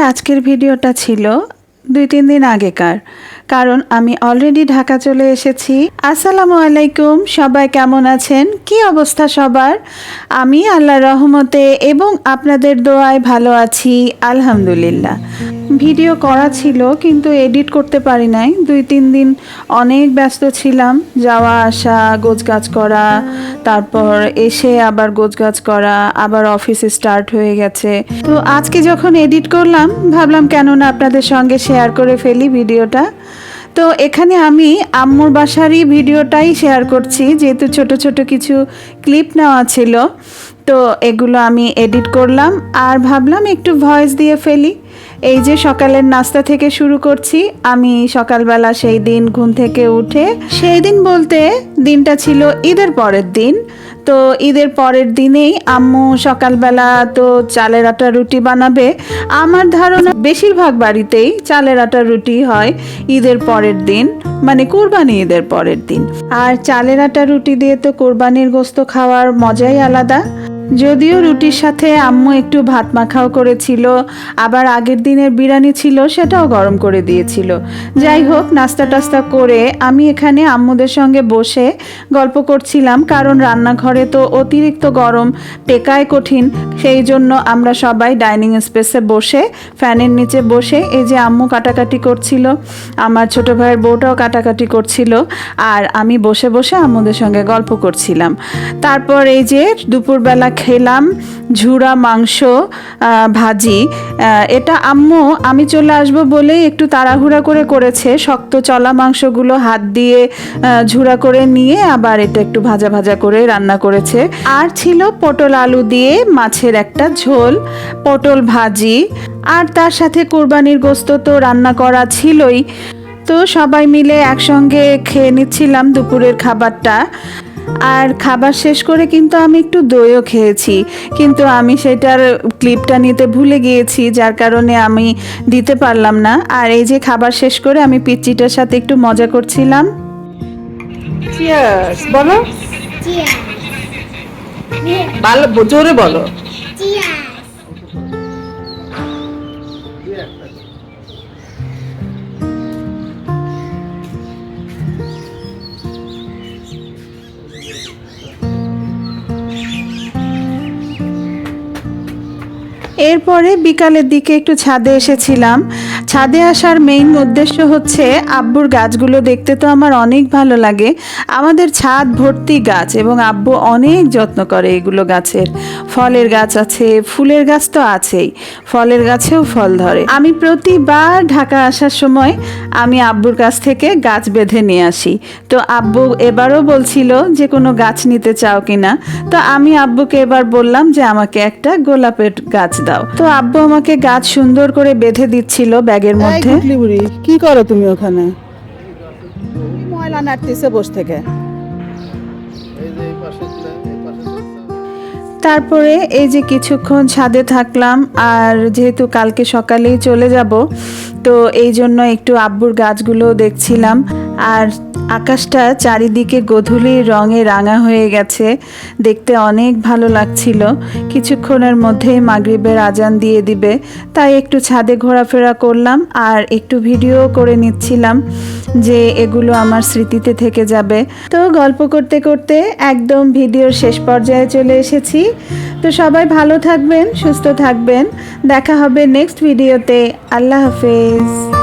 আজকের ভিডিওটা ছিল 2-3 দিন আগেকার, কারণ আমি অলরেডি ঢাকা চলে এসেছি। আসসালামু আলাইকুম, সবাই কেমন আছেন? কি অবস্থা সবার? আমি আল্লাহর রহমতে এবং আপনাদের দোয়ায় ভালো আছি, আলহামদুলিল্লাহ। ভিডিও করা ছিল কিন্তু এডিট করতে পারি নাই। 2-3 দিন অনেক ব্যস্ত ছিলাম, যাওয়া আসা, গোছগাছ করা, তারপর এসে আবার গোছগাছ করা, আবার অফিসে স্টার্ট হয়ে গেছে। তো আজকে যখন এডিট করলাম ভাবলাম কেন না আপনাদের সঙ্গে শেয়ার করে ফেলি ভিডিওটা। তো এখানে আমি আম্মুর বাসারই ভিডিওটাই শেয়ার করছি, যেহেতু ছোট ছোট কিছু ক্লিপ নেওয়া ছিল। তো এগুলো আমি এডিট করলাম আর ভাবলাম একটু ভয়েস দিয়ে ফেলি। এই যে সকালের নাস্তা থেকে শুরু করছি। আমি সকালবেলা সেই দিন ঘুম থেকে উঠে, সেই দিন বলতে দিনটা ছিল ঈদের পরের দিন। তো ঈদের পরের দিনেই আম্মু সকালবেলা তো চালের আটার রুটি বানাবে। আমার ধারণা বেশিরভাগ বাড়িতেই চালের আটার রুটি হয় ঈদের পরের দিন, মানে কোরবানি ঈদের পরের দিন। আর চালের আটার রুটি দিয়ে তো কোরবানির গোশত খাওয়ার মজাই আলাদা। যদিও রুটির সাথে আম্মু একটু ভাত মাখাও করেছিল, আবার আগের দিনের বিরিয়ানি ছিল সেটাও গরম করে দিয়েছিল। যাই হোক, নাস্তা টাস্তা করে আমি এখানে আম্মুদের সঙ্গে বসে গল্প করছিলাম, কারণ রান্নাঘরে তো অতিরিক্ত গরম, টেকায় কঠিন। সেই জন্য আমরা সবাই ডাইনিং স্পেসে বসে ফ্যানের নিচে বসে, এই যে আম্মু কাটাকাটি করছিল, আমার ছোট ভাইয়ের বউটাও কাটাকাটি করছিল, আর আমি বসে বসে আম্মুদের সঙ্গে গল্প করছিলাম। তারপর এই যে দুপুরবেলা খেলাম ঝুরা মাংস ভাজি। এটা আম্মু আমি চলে আসবো বলেই একটু তাড়াহুড়া করে করেছে। শক্ত চলা মাংসগুলো হাত দিয়ে ঝুরা করে নিয়ে আবার এটা একটু ভাজা ভাজা করে রান্না করেছে। আর ছিল পটল আলু দিয়ে মাছের একটা ঝোল, পটল ভাজি, আর তার সাথে কোরবানির গোশত তো রান্না করা ছিলই। তো সবাই মিলে একসঙ্গে খেয়ে নিচ্ছিলাম দুপুরের খাবারটা। আর খাবার শেষ করে কিন্তু আমি একটু দইও খেয়েছি, কিন্তু আমি সেটার ক্লিপটা নিতে ভুলে গিয়েছি, যার কারণে আমি দিতে পারলাম না। আর এই যে খাবার শেষ করে আমি পিচ্চিটার সাথে একটু মজা করছিলাম। চিয়ার্স বলো, ভালো জোরে বলো। এরপরে বিকালের দিকে একটু ছাদে এসেছিলাম। ছাদে আসার মেইন উদ্দেশ্য হচ্ছে আব্বুর গাছগুলো দেখতে তো আমার অনেক ভালো লাগে। আমাদের ছাদ ভর্তি গাছ এবং আব্বু অনেক যত্ন করে এগুলো গাছের। ফলের গাছ আছে, ফুলের গাছ তো আছেই, ফলের গাছেও ফল ধরে। আমি প্রতিবার ঢাকা আসার সময় আমি আব্বুর কাছ থেকে গাছ বেঁধে নিয়ে আসি। তো আব্বু এবারও বলছিল যে কোনো গাছ নিতে চাও কিনা। তো আমি আব্বুকে এবার বললাম যে আমাকে একটা গোলাপের গাছ দাও। তো আব্বু আমাকে গাছ সুন্দর করে বেঁধে দিচ্ছিল ব্যাগের মধ্যে। কি করো তুমি ওখানে? ময়লা নাড়তেছে বসে থেকে। তারপরে এই যে কিছুক্ষণ ছাদে থাকলাম, আর যেহেতু কালকে সকালেই চলে যাব, তো এই জন্য একটু আব্বুর গাছগুলো দেখছিলাম। আর আকাশটা চারিদিকে গোধূলির রঙে রাঙা হয়ে গেছে, দেখতে অনেক ভালো লাগছিল। কিছুক্ষণের মধ্যেই মাগরিবের আজান দিয়ে দিবে, তাই একটু ছাদে ঘোরাফেরা করলাম আর একটু ভিডিও করে নিচ্ছিলাম, যে এগুলো আমার স্মৃতিতে থেকে যাবে। তো গল্প করতে করতে একদম ভিডিওর শেষ পর্যায়ে চলে এসেছি। তো সবাই ভালো থাকবেন, সুস্থ থাকবেন, দেখা হবে নেক্সট ভিডিওতে। আল্লাহ হাফেজ।